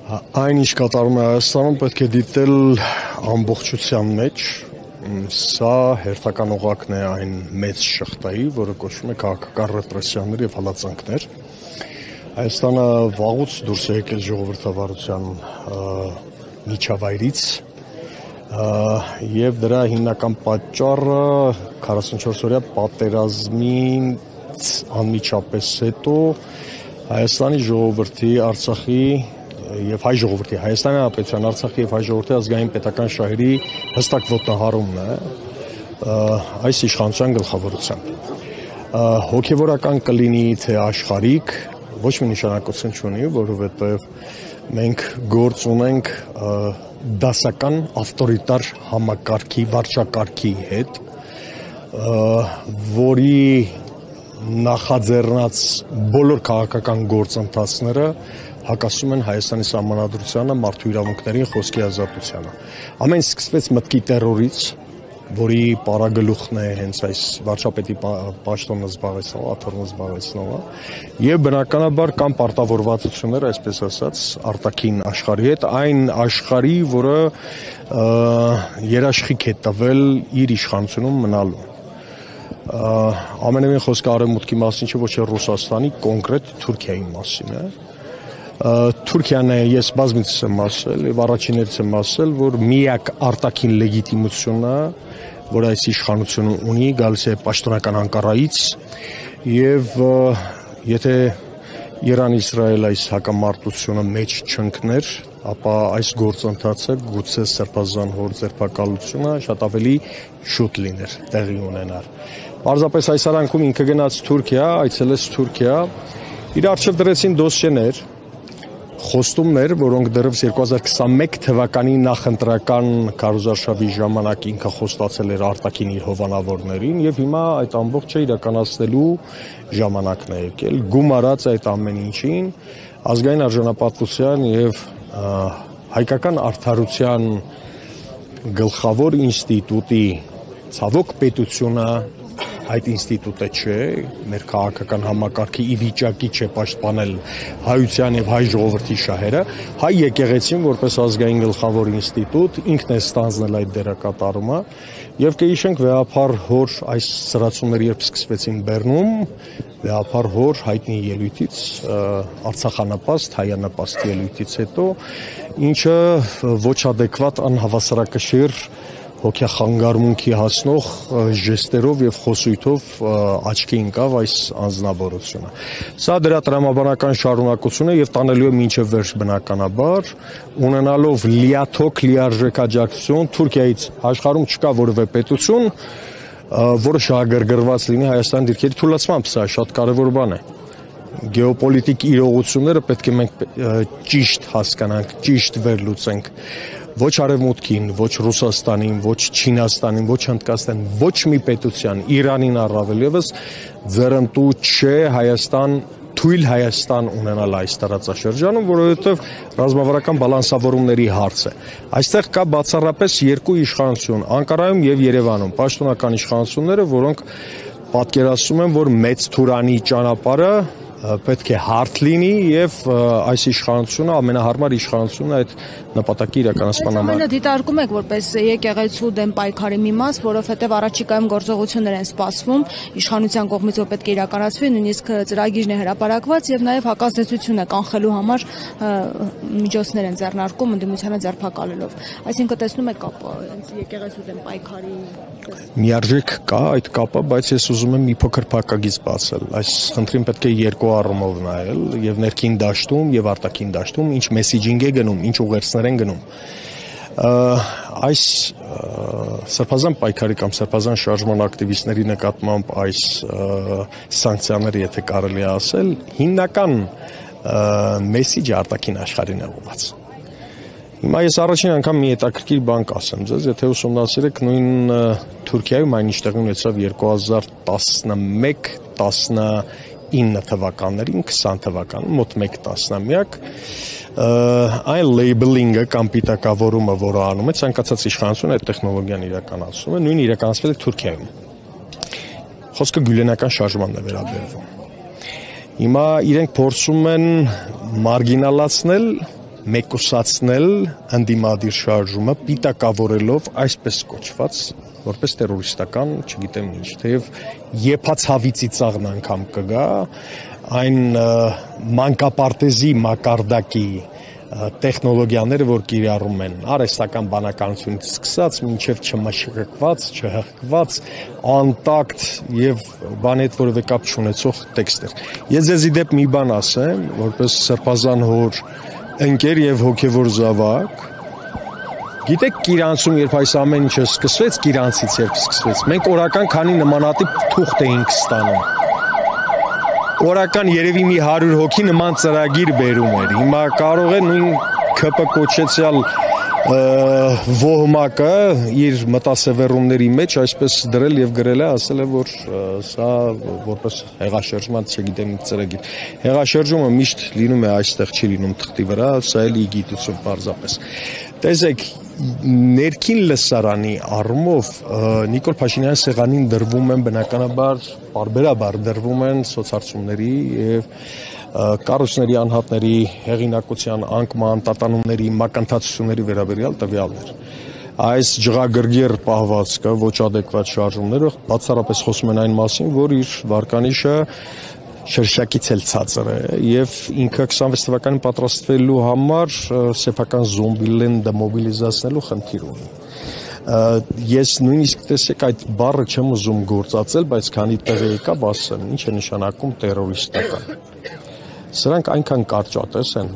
Այն ինչ կատարում է Հայաստանում պետք է դիտել ամբողջության մեջ, սա հերթական օղակն է այն մեծ շղթայի, որը կոչվում է քաղաքական ռեպրեսիաներ եւ հալածանքներ։ Հայաստանը վաղուց դուրս է եկել ժողովրդավարության միջավայրից եւ դրա հիմնական պատճառը 44-օրյա պատերազմից անմիջապես հետո Հայաստանի ժողովրդի, Արցախի եւ հայ ժողովրդի, Հայաստանի Հանրապետության, Արցախի եւ հայ ժողովրդի ազգային պետական շահերի հստակ ոտնահարումն է այս իշխանության գլխավորությամբ։ Հոգեվորական կլինի թե աշխարհիկ, ոչ մի նշանակություն չունի, որովհետեւ մենք գործ ունենք դասական ավտորիտար համակարգի, վարչակարգի հետ, որի նախաձեռնած բոլոր քաղաքական գործընթացները հակասում են Հայաստանի սահմանադրությանը, մարդու իրավունքներին, խոսքի ազատությանը։ Ամեն սկսվեց մտքի տերորից, որի պարագլուխն է հենց այս վարչապետի պաշտոնը զբաղեցնողը, աթոռը զբաղեցնողը, եւ բնականաբար կան պարտավորվածություններ, այսպես ասած, արտաքին աշխարհի հետ, այն աշխարհի, որը երաշխիք է տվել իր իշխանությունում մնալու։ Ամենևին խոսքը արևմուտքի մասին չէ, ոչ էլ Ռուսաստանի, կոնկրետ Թուրքիայի մասին է։ Թուրքիան է, ես բազմիցս եմ ասել եւ առաջիններից եմ ասել, որ միակ արտաքին լեգիտիմությունը, որ այս իշխանությունը ունի, գալիս է պաշտոնական Անկարայից եւ եթե Իրան-Իսրայել այս հակամարտությունը մեջ չընկներ, ապա այս գործընթացը գուցե սրբազան հոր ձերբակալությունը շատ ավելի շուտ լիներ, տեղի ունենար։ Պարզապես այս արանքում ինքը գնաց Թուրքիա, այցելեց Թուրքիա, իր առջև դրեցին դոսիեներ, խոստումներ, որոնք դեռևս 2021 թվականի նախընտրական քարոզարշավի ժամանակ ինքը խոստացել էր արտաքին իր հովանավորներին եւ հիմա այդ ամբողջը իրականացնելու ժամանակն է եկել, գումարած այդ ամեն ինչին ազգային արժանապատվության եւ հայկական արդարության գլխավոր ինստիտուտի ցավոք պետությունը այդ ինստիտուտը չէ, մեր քաղաքական համակարգի ի վիճակի չէ պաշտպանել հայության եւ հայ ժողովրդի շահերը, հայ եկեղեցին որպես ազգային գլխավոր ինստիտուտ ինքն է ստանձնել այդ դերակատարումը եւ կհիշենք վեհապար հոր այս սրացումները երբ սկսվեցին Բեռնում, վեհապար հոր հայտնի ելույթից, արցախանպաստ, հայանպաստ ելույթից հետո, ինչը ոչ ադեկվատ անհավասարակշիռ հոգեխանգարմունքի հասնող ժեստերով եւ խոսույթով աչքի ընկավ այս անձնավորությունը։ Սա դրա տրամաբանական շարունակությունը եւ տանելու է մինչեւ վերջ բնականաբար, ունենալով լիաթոք լիարժեք աջակցություն Թուրքիայից աշխարհում չկա որևէ պետություն, որը շահագրգռված լինի Հայաստանի դիրքերի թուլացմամբ, սա շատ կարեւոր բան է։ Գեոպոլիտիկ իրողությունները պետք է մենք ճիշտ հասկանանք, ճիշտ վերլուծենք։ Ոչ Արևմուտքին, ոչ Ռուսաստանին, ոչ Չինաստանին, ոչ Հնդկաստանին, ոչ մի պետության, Իրանին առավել եւս ձեռնտու չէ Հայաստան, թույլ Հայաստան ունենալ այս տարածաշրջանում, որովհետեւ ռազմավարական բալանսավորումների հարց է։ Այստեղ կա բացառապես երկու իշխանություն, Անկարայում եւ Երևանում, պաշտոնական իշխանությունները, որոնք պատկերացնում են, որ մեծ Թուրանի ճանապարհը պետք է հարթ լինի եւ այս իշխանությունը ամենահարմար իշխանությունն է այդ նպատակի իրականացման համար։ Ամենը դիտարկում եք որպես եկեղեցու դեմ պայքարի մի մաս, որովհետեւ առաջիկայում գործողություններ են սպասվում, իշխանության կողմից որ պետք է իրականացվի, նույնիսկ ծրագիրն է հրապարակված եւ նաեւ հակազդեցություն է կանխելու համար միջոցներ են ձեռնարկում ընդդիմությանը ձերբակալելով։ Այսինքն տեսնում եք կապը եկեղեցու դեմ պայքարի միարժեք կա այդ կապը, բայց ես ուզում եմ մի փոքր փակագիծ բացել։ Այս խնդրին պետք է երկու առումով նայել եւ ներքին դաշտում եւ արտաքին դաշտում ինչ մեսեջինգ է գնում, ինչ ուղերձներ են գնում։ Այս սրբազան պայքարի կամ սրբազան շարժման ակտիվիստների նկատմամբ այս սանկցիաները, եթե կարելի է ասել, հիմնական մեսեջը արտաքին աշխարհին է ուղղված։ Հիմա ես առաջին անգամ մի հետաքրքիր բան կասեմ ձեզ, եթե ուսումնասիրեք նույն Թուրքիայում այն ինչ տեղի ունեցավ 2011-19 թվականներին, 20 թվականին, մոտ 1 տասնամյակ, այն լեյբլինգը կամ պիտակավորումը, որը անում է ցանկացած իշխանություն այդ տեխնոլոգիան իրականացնում է, նույն իրականացվել է Թուրքիայում։ Խոսքը գյուլենական շարժմանն է վերաբերվում։ Հիմա իրենք փորձում են մարգինալացնել մեկուսացնել ընդդիմադիր շարժումը պիտակավորելով այսպես կոչված որպես տերորիստական, չգիտեմ ինչ, թեև եփացավիցի ծաղն անգամ կգա, այն մանկապարտեզի մակարդակի տեխնոլոգիաները, որ կիրառում են արհեստական բանականությունից սկսած, մինչև չմշկված, չհղկված, անտակտ եւ բանի հետ որևէ կապ չունեցող տեքստեր։ Ես ձեզի դեպ մի բան ասեմ, որպես սրբազան հոր ընկեր եւ հոգեվոր զավակ, գիտեք Կիրանցում երբ այս ամեն ինչը սկսվեց, Կիրանցից երբ սկսվեց, մենք օրական քանի նմանատիպ թուղթ էինք ստանում։ Օրական երևի մի 100 հոգի նման ծրագիր բերում էր։ Հիմա կարող է նույն ԿՊ կոչեցյալ ոհմակը իր մտասևեռումների մեջ այսպես դրել եւ գրել է, ասել է, որ սա որպես հեղաշրջման, չգիտեմ, ծրագիր։ Հեղաշրջումը միշտ լինում է այստեղ, չի լինում թղթի վրա, սա էլ ի գիտություն պարզապես։ Տեսեք, ներքին լսարանի առումով Նիկոլ Փաշինյանի սեղանին դրվում են բնականաբար բարբերաբար դրվում են սոցհարցումների եւ կառույցների անհատների հեղինակության անկման, տատանումների, մակընթացությունների վերաբերյալ տվյալներ։ Այս ջղագրգիռ պահվածքը, ոչ ադեկվատ շարժումները բացառապես խոսում են այն մասին, որ իր վարկանիշը շրշակից էլ ցածր է եւ ինքը 26 թվականին պատրաստվելու համար սեփական զոմբիլենդը մոբիլիզացնելու խնդիր ունի։ Ես նույնիսկ տեսեք այդ բառը չեմ ուզում գործածել, բայց քանի տեղ եկավ ասեմ, ինչ է նշանակում տերորիստական։ Սրանք այնքան կարճատես են,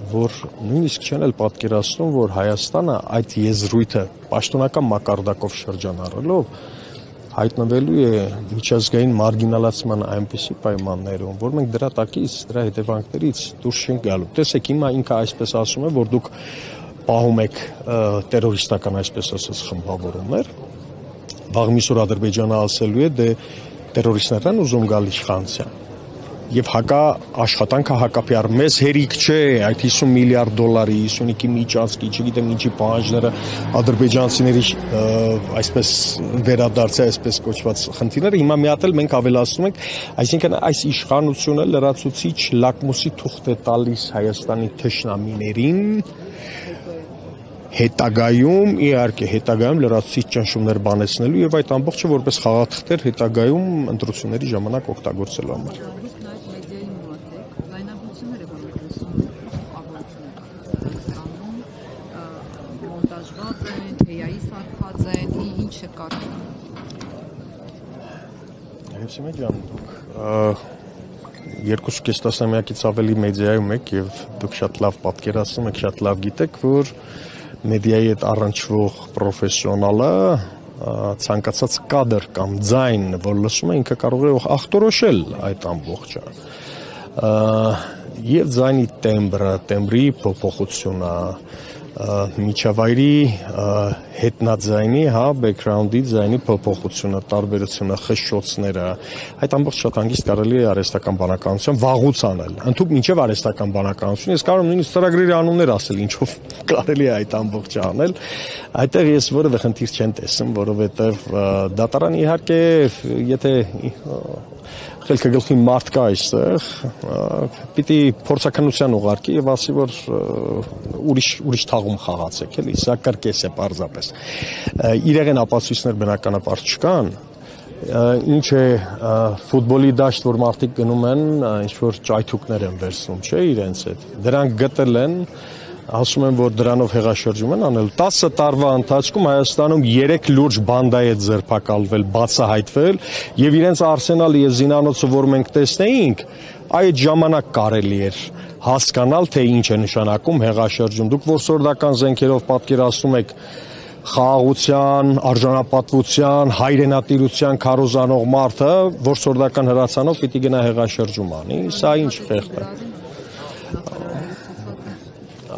որ նույնիսկ չեն էլ պատկերացնում, որ Հայաստանը այդ եզրույթը պաշտոնական մակարդակով շրջանառելով հայտնվելու է միջազգային մարգինալացման այնպիսի պայմաններում, որ մենք դրա տակից, դրա հետևանքներից դուրս չենք գալու։ Տեսեք, հիմա ինքը այսպես ասում է, որ դուք պահում եք տերորիստական, այսպես ասած, խմբավորումներ, վաղ միսօր Ադրբեջանը ասելու է, դե տերորիստներն են ուզում գալ իշխանության։ Եվ աշխատանքը հակապիար մեզ հերիք չէ այդ 50 միլիարդ դոլարի, 55-ի միջանցքի, չգիտեմ ինչի պահանջները ադրբեջանցիների այսպես վերադարձի, այսպես կոչված խնդիրները, հիմա մի հատ էլ մենք ավելացնում ենք, այսինքն այս իշխանությունը լրացուցիչ լակմուսի թուղթ է տալիս Հայաստանի թշնամիներին, հետագայում, իհարկե, հետագայում լրացուցիչ ճնշումներ բանեցնելու եւ այդ ամբողջը որպես խաղաթղթեր հետագայում ընտրությունների ժամանակ օգտագործելու համար։ Հեսիմե ջան, դուք 2.5 տասնամյակից ավելի մեդիայում եք եւ դուք շատ լավ պատկերացնում եք, շատ լավ գիտեք, որ մեդիայի հետ առնչվող պրոֆեսիոնալը ցանկացած կադր կամ ձայն, որ լսում է, ինքը կարող է ախտորոշել այդ ամբողջը։ Եվ ձայնի տեմբրի փոփոխությունը, միջավայրի հետնաձայնի, բեքգրաունդի ձայնի փոփոխությունը, տարբերությունը, խշշոցները, այդ ամբողջ շատ հանգիստ կարելի է արհեստական բանականություն վաղուց անել, ընդհանուր մինչև արհեստական բանականություն, ես կարող եմ նույնիսկ ծրագրերի անուններ ասել, ինչով կարելի է այդ ամբողջը անել, այդտեղ ես որևէ խնդիր չեմ տեսնում, որովհետև դատարանը իհարկե, եթե խելքը գլխի մարդ կա այստեղ, պիտի փորձաքննության ուղարկի եւ ասի, որ ուրիշ թաղում խաղացեք, էլի, սա կրկես է պարզապես։ Իրեղեն ապացույցներ բնականաբար չկան, ինչ է ֆուտբոլի դաշտ, որ մարդիկ գնում են, ինչ որ ճայթուկներ են վերցնում, չէ, իրենց հետ։ Դրանք գտել են, ասում են, որ դրանով հեղաշրջում են անել։ 10 տարվա ընթացքում Հայաստանում 3 լուրջ բանդա է ձերբակալվել, բացահայտվել եւ իրենց արսենալը եւ զինանոցը, որ մենք տեսնեինք, այդ ժամանակ կարելի էր հասկանալ, թե ինչ է նշանակում հեղաշրջում։ Դուք որսորդական զենքերով պատկերացնում եք խաղաղության, արժանապատվության, հայրենատիրության քարոզանող մարդը, որսորդական հրացանով պիտի գնա հեղաշրջում անի, սա ինչ խեղճ է։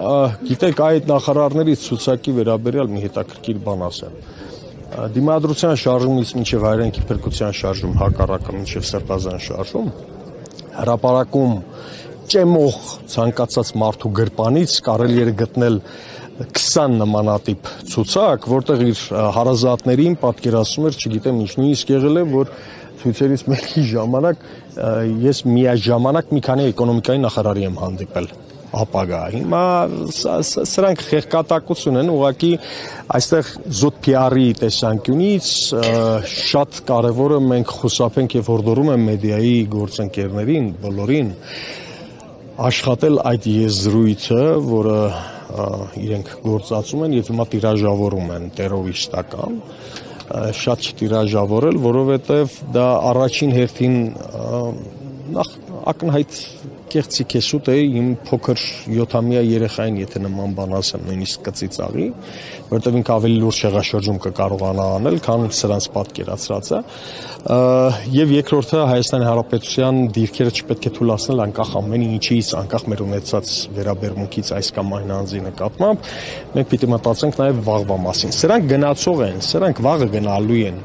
Գիտեք, այդ նախարարների ցուցակի վերաբերյալ մի հետաքրքիր բան ասեմ։ Դիմադրության շարժումից մինչև հայրենիքի փրկության շարժում, հակառակը մինչև սրբազան շարժում, հրապարակում ճեմող ցանկացած մարդու գրպանից կարելի էր գտնել 20 նմանատիպ ցուցակ, որտեղ իր հարազատներին պատկերացնում էր, չգիտեմ ինչ, նույնիսկ եղել է, որ ցույցերից մեկի ժամանակ ես միաժամանակ մի քանի էկոնոմիկայի նախարարի եմ հանդիպել։ ապագա։ Հիմա սրանք խեղկատակություն են, ուղղակի այստեղ զուտ PR-ի տեսանկյունից շատ կարևորը մենք խուսափենք եւ հորդորում եմ մեդիայի գործընկերներին, բոլորին աշխատել այդ եզրույթը, որը իրենք գործածում են եւ հիմա տիրաժավորում են տերորիստական, շատ չտիրաժավորել, որովհետեւ դա առաջին հերթին նախ ակնհայտ կեղծիք է սուտ է իմ փոքր 7-ամյա երեխային, եթե նման բան ասեմ, նույնիսկ կծիծաղի, որովհետև ինքը ավելի լուրջ շեղաշրջում կկարողանա անել, քան սրանց պատկերացրածը։ Եվ երկրորդը Հայաստանի Հանրապետության դիրքերը չպետք է թույլատրել անկախ ամեն ինչից, անկախ մեր ունեցած վերաբերմունքից այս կամ այն անձի նկատմամբ, մենք պիտի մտածենք նաև վաղվա մասին։ Սրանք գնացող են, սրանք վաղը գնալու են։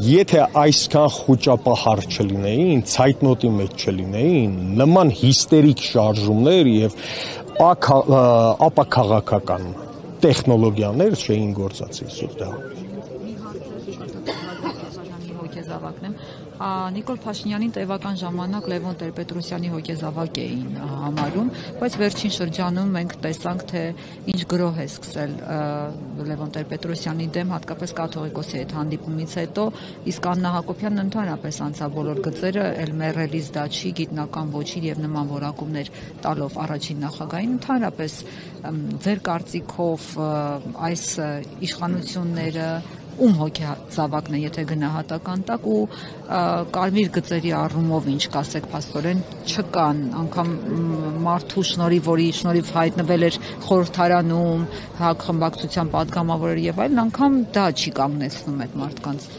Եթե այսքան խոճապահար չլինեին, ցայտնոտի մեջ չլինեին, նման հիստերիկ շարժումներ եւ ապաքաղաքական տեխնոլոգիաներ չէին գործածի սուտա։ Նիկոլ Փաշինյանին տևական ժամանակ Լևոն Տեր-Պետրոսյանի հոգեզավակ էին համարում, բայց վերջին շրջանում մենք տեսանք, թե ինչ գրոհ է սկսել Լևոն Տեր-Պետրոսյանի դեմ, հատկապես կաթողիկոսի հետ հանդիպումից հետո, իսկ Աննա Հակոբյանն ընդհանրապես անցավ բոլոր գծերը, էլ մեռելից դա չի, գիտնական ոչի եւ նման որակումներ տալով առաջին նախագահին, ընդհանրապես ձեր կարծիքով այս իշխանությունները ում հոգեզավակն է, եթե գնահատական տակ ու կարմիր գծերի առումով ինչ կասեք փաստորեն չկան, անգամ մարդու շնորհիվ, որի շնորհիվ հայտնվել էր խորհրդարանում, հակխմբակցության падգամավորը եւ այլն, անգամ դա չի կանգնեցնում այդ մարդկանց։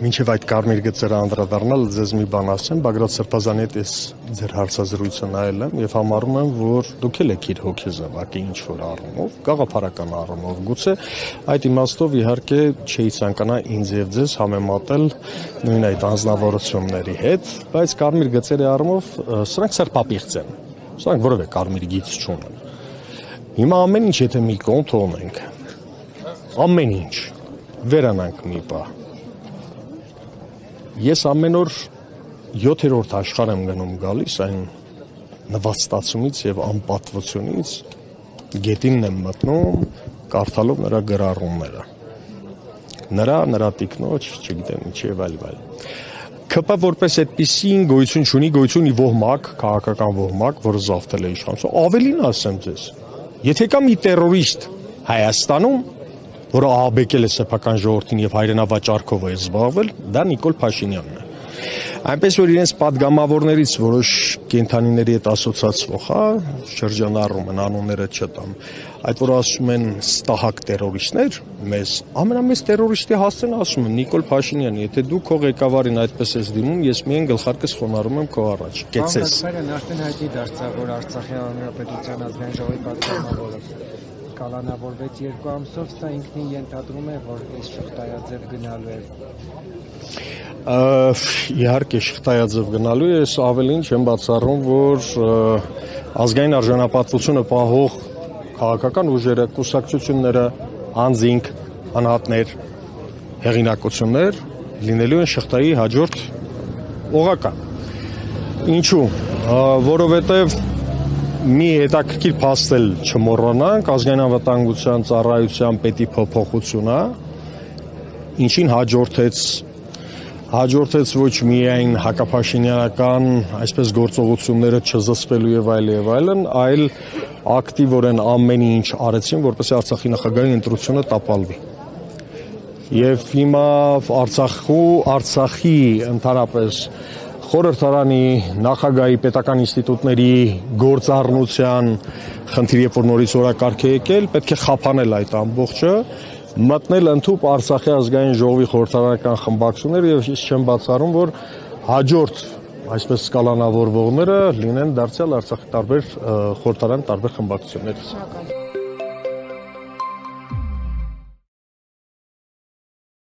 Մինչև այդ կարմիր գծերը անդրադառնալ, ձեզ մի բան ասեմ, Բագրատ Սրբազանի հետ ես ձեր հարցազրույցը նայել եմ եւ համարում եմ, որ դուք էլ եք իր հոգեզավակը ինչ որ առումով, գաղափարական առումով, գուցե այդ իմաստով իհարկե չէի ցանկանա ինձ եւ ձեզ համեմատել նույն այդ անձնավորությունների հետ, բայց կարմիր գծերի առումով սրանք սրբապիղծ են, սրանք որևէ կարմիր գիծ չունեն։ Հիմա ամեն ինչ եթե մի կողմ թողնենք, ամեն ինչ վերանանք մի բան։ Ես ամեն օր 7-րդ աշխարհ եմ գնում գալիս այն նվաստացումից եւ անպատվությունից, գետինն եմ մտնում, կարդալով նրա գրառումները։ Նրա տիկնոջ, չգիտեմ ինչ եւ այլ։ ԿՊ որպես այդպիսին գոյություն չունի, գոյություն ունի ոհմակ, քաղաքական ոհմակ, որը զավթել է իշխանություն։ Ավելին ասեմ ձեզ, եթե կա մի տերորիստ Հայաստանում, որը ահաբեկել է սեփական ժողովրդին եւ հայրենավաճառքով է զբաղվել, դա Նիկոլ Փաշինյանն է։ Այնպես որ իրենց падգամավորներից որոշ կենթանիների հետ ասոցացվող, շրջանառում են, անունները չտամ, այդ որ ասում են ստահակ տերորիստներ, մեզ ամենամեծ տերորիստի հասցեն ասում են Նիկոլ Փաշինյան, եթե դու քո ղեկավարին այդպես ես դիմում, ես միայն գլխարկս խոնարհում եմ քո առաջ։ Կեցես։ Բան արդեն հայտնի դարձավ, որ Արցախի հանրապետության ազգային ժողովի պատգամավորը կալանավորվեց 2 ամսով, սա ինքնին ենթադրում է, որ այս շղթայաձև գնալու է։ Իհարկե շղթայաձև գնալու է, ես ավելին չեմ բացառում, որ ազգային արժանապատվությունը պահող քաղաքական ուժերը, կուսակցությունները, անձինք, անհատներ, հեղինակություններ լինելու են շղթայի հաջորդ օղակը։ Ինչու՞, որովհետև մի հետաքրքիր փաստել չմոռանանք, ազգային անվտանգության ծառայության պետի փոփոխությունը, ինչին հաջորդեց ոչ միայն հակափաշինյանական այսպես գործողությունները չզսպելու եւ այլն, այլ ակտիվորեն ամեն ինչ արեցին, որպեսզի Արցախի նախագահի ընտրությունը տապալվի։ Եվ հիմա Արցախի ընդհանրապես խորհրդարանի նախագահի պետական ինստիտուտների գործառնության խնդիր, երբ որ նորից օրակարգ է եկել, պետք է խափանել այդ ամբողջը, մտնել ընդհուպ Արցախի ազգային ժողովի խորհրդարանական խմբակցությունները եւ ես չեմ բացառում, որ հաջորդ այսպես սկալանավորվողները լինեն դարձյալ Արցախի տարբեր խորհրդարան տարբեր խմբակցություններից։